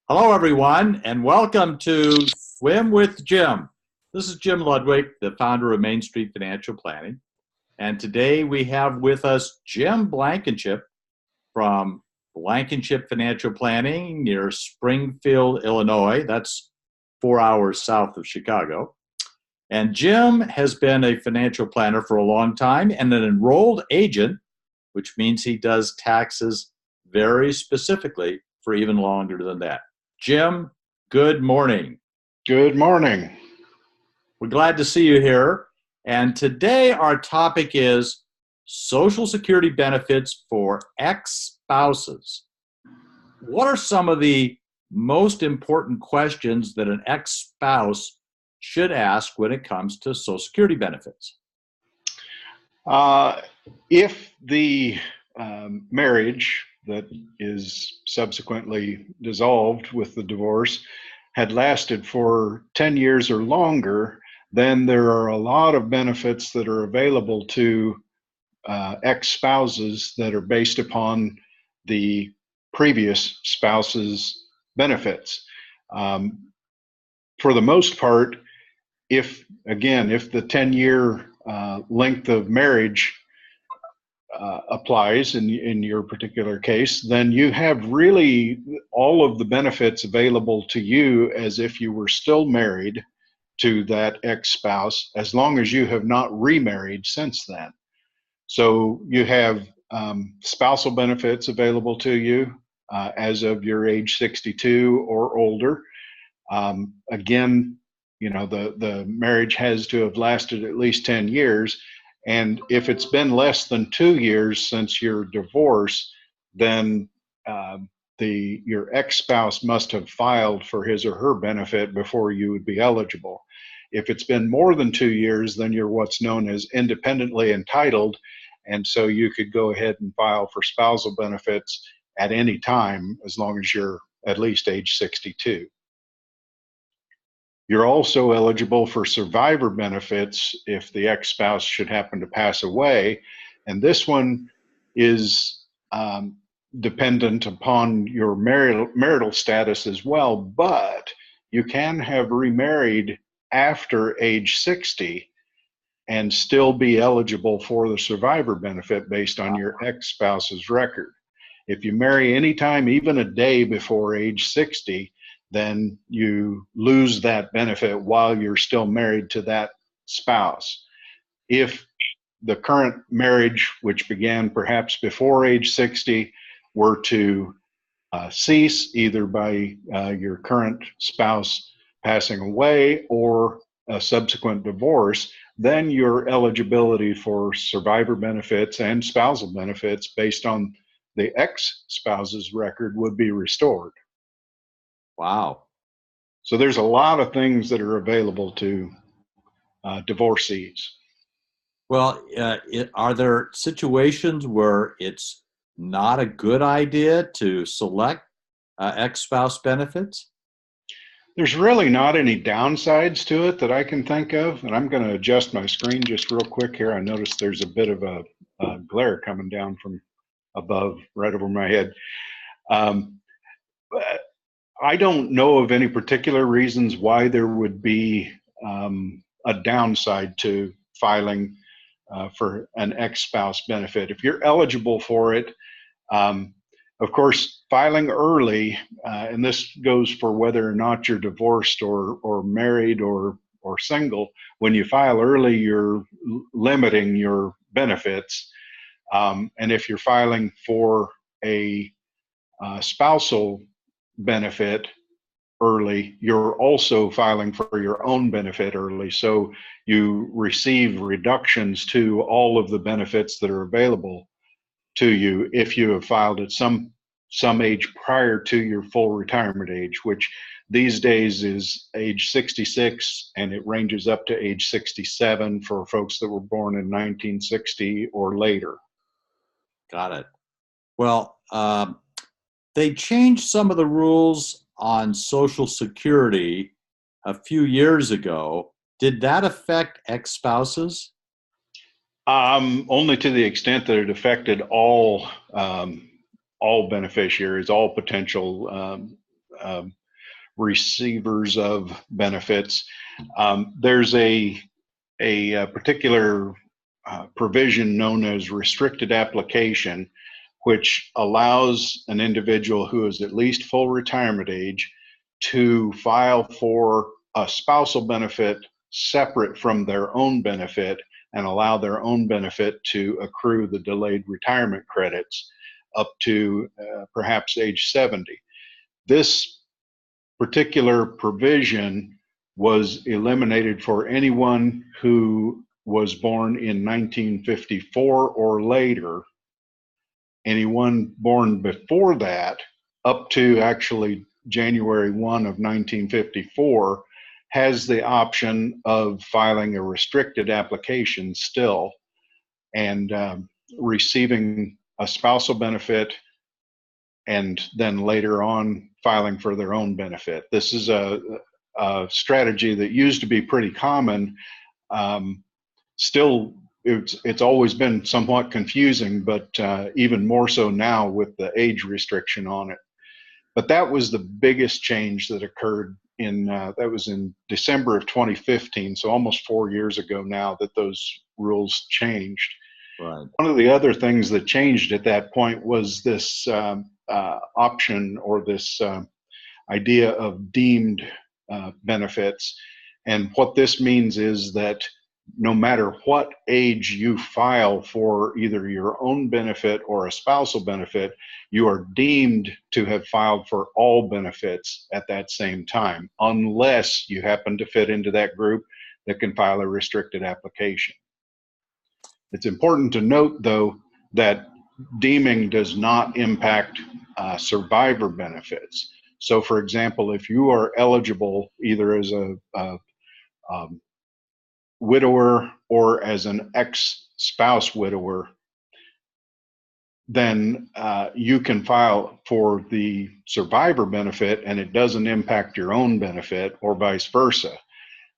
Hello, everyone, and welcome to Swim with Jim. This is Jim Ludwig, the founder of Main Street Financial Planning. And today we have with us Jim Blankenship from Blankenship Financial Planning near Springfield, Illinois. That's 4 hours south of Chicago. And Jim has been a financial planner for a long time and an enrolled agent, which means he does taxes very specifically for even longer than that. Jim, good morning. Good morning. We're glad to see you here. And today our topic is Social Security benefits for ex-spouses. What are some of the most important questions that an ex-spouse should ask when it comes to Social Security benefits? If the marriage that is subsequently dissolved with the divorce had lasted for 10 years or longer, then there are a lot of benefits that are available to ex-spouses that are based upon the previous spouse's benefits. For the most part, if the 10-year length of marriage applies in your particular case, then you have really all of the benefits available to you as if you were still married to that ex-spouse, as long as you have not remarried since then. So you have spousal benefits available to you as of your age 62 or older. Again, the marriage has to have lasted at least 10 years. And if it's been less than 2 years since your divorce, then your ex-spouse must have filed for his or her benefit before you would be eligible. If it's been more than 2 years, then you're what's known as independently entitled. And so you could go ahead and file for spousal benefits at any time, as long as you're at least age 62. You're also eligible for survivor benefits if the ex-spouse should happen to pass away. And this one is dependent upon your marital status as well, but you can have remarried after age 60 and still be eligible for the survivor benefit based on your ex-spouse's record. If you marry anytime, even a day before age 60, then you lose that benefit while you're still married to that spouse. If the current marriage, which began perhaps before age 60, were to cease either by your current spouse passing away or a subsequent divorce, then your eligibility for survivor benefits and spousal benefits based on the ex-spouse's record would be restored. Wow. So there's a lot of things that are available to divorcees. Well, are there situations where it's not a good idea to select ex-spouse benefits? There's really not any downsides to it that I can think of. And I'm going to adjust my screen just real quick here. I noticed there's a bit of a glare coming down from above right over my head. But I don't know of any particular reasons why there would be a downside to filing for an ex-spouse benefit. If you're eligible for it, of course, filing early, and this goes for whether or not you're divorced or married or single, when you file early, you're limiting your benefits. And if you're filing for a spousal benefit early, you're also filing for your own benefit early. So you receive reductions to all of the benefits that are available to you if you have filed at some age prior to your full retirement age, which these days is age 66, and it ranges up to age 67 for folks that were born in 1960 or later. Got it. Well, they changed some of the rules on Social Security a few years ago. Did that affect ex-spouses? Only to the extent that it affected all beneficiaries, all potential receivers of benefits. There's a particular provision known as restricted application, which allows an individual who is at least full retirement age to file for a spousal benefit separate from their own benefit and allow their own benefit to accrue the delayed retirement credits up to perhaps age 70. This particular provision was eliminated for anyone who was born in 1954 or later. Anyone born before that, up to actually January 1 of 1954, has the option of filing a restricted application still and receiving a spousal benefit, and then later on filing for their own benefit. This is a strategy that used to be pretty common. Still, it's always been somewhat confusing, but even more so now with the age restriction on it. But that was the biggest change that occurred that was in December of 2015, so almost 4 years ago now that those rules changed. Right. One of the other things that changed at that point was this option, or this idea of deemed benefits. And what this means is that no matter what age you file for either your own benefit or a spousal benefit, you are deemed to have filed for all benefits at that same time, unless you happen to fit into that group that can file a restricted application. It's important to note, though, that deeming does not impact survivor benefits. So, for example, if you are eligible either as a widower or as an ex-spouse widower, then you can file for the survivor benefit and it doesn't impact your own benefit, or vice versa.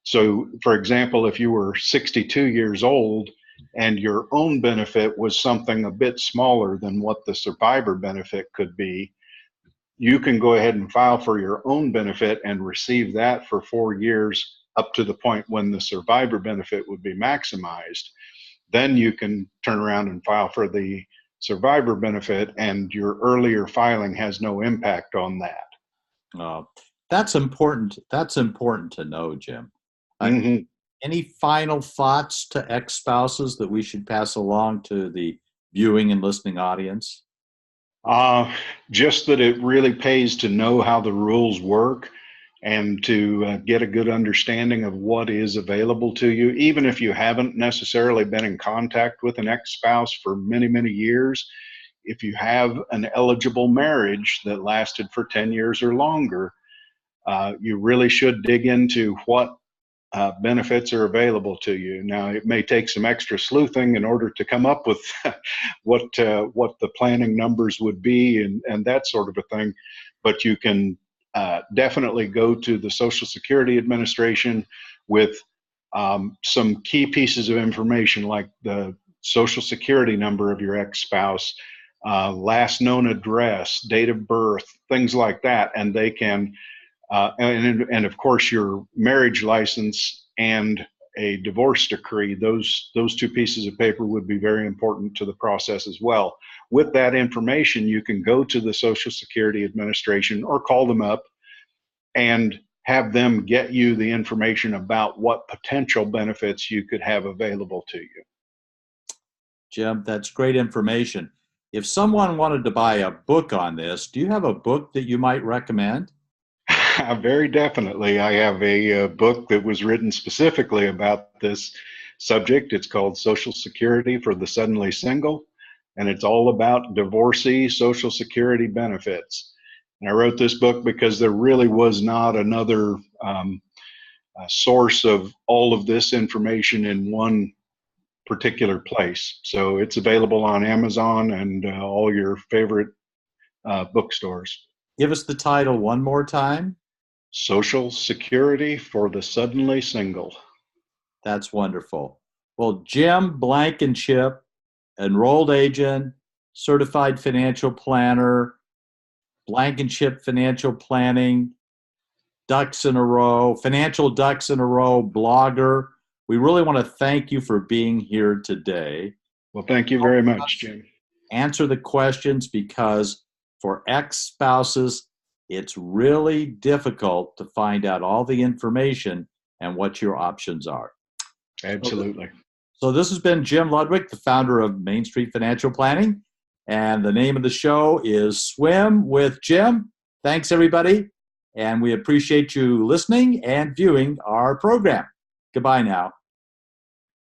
So, for example, if you were 62 years old and your own benefit was something a bit smaller than what the survivor benefit could be, you can go ahead and file for your own benefit and receive that for 4 years up to the point when the survivor benefit would be maximized. Then you can turn around and file for the survivor benefit, and your earlier filing has no impact on that. That's important. That's important to know, Jim. Mm-hmm. Any final thoughts to ex-spouses that we should pass along to the viewing and listening audience? Just that it really pays to know how the rules work and to get a good understanding of what is available to you, even if you haven't necessarily been in contact with an ex-spouse for many, many years. If you have an eligible marriage that lasted for 10 years or longer, you really should dig into what benefits are available to you. Now, it may take some extra sleuthing in order to come up with what the planning numbers would be and that sort of a thing, but you can definitely go to the Social Security Administration with some key pieces of information like the Social Security number of your ex-spouse, last known address, date of birth, things like that, and they can and of course your marriage license and a divorce decree. Those two pieces of paper would be very important to the process as well. With that information, you can go to the Social Security Administration or call them up and have them get you the information about what potential benefits you could have available to you. Jim, that's great information. If someone wanted to buy a book on this, do you have a book that you might recommend? Very definitely. I have a book that was written specifically about this subject. It's called Social Security for the Suddenly Single, and it's all about divorcee Social Security benefits. And I wrote this book because there really was not another source of all of this information in one particular place. So it's available on Amazon and all your favorite bookstores. Give us the title one more time. Social Security for the Suddenly Single. That's wonderful. Well, Jim Blankenship, enrolled agent, certified financial planner, Blankenship Financial Planning, Ducks in a Row, Financial Ducks in a Row blogger. We really want to thank you for being here today. Well, thank you very much, Jim. Answer the questions, because for ex-spouses, it's really difficult to find out all the information and what your options are. Absolutely. So this has been Jim Ludwig, the founder of Main Street Financial Planning, and the name of the show is Swim with Jim. Thanks, everybody, and we appreciate you listening and viewing our program. Goodbye now.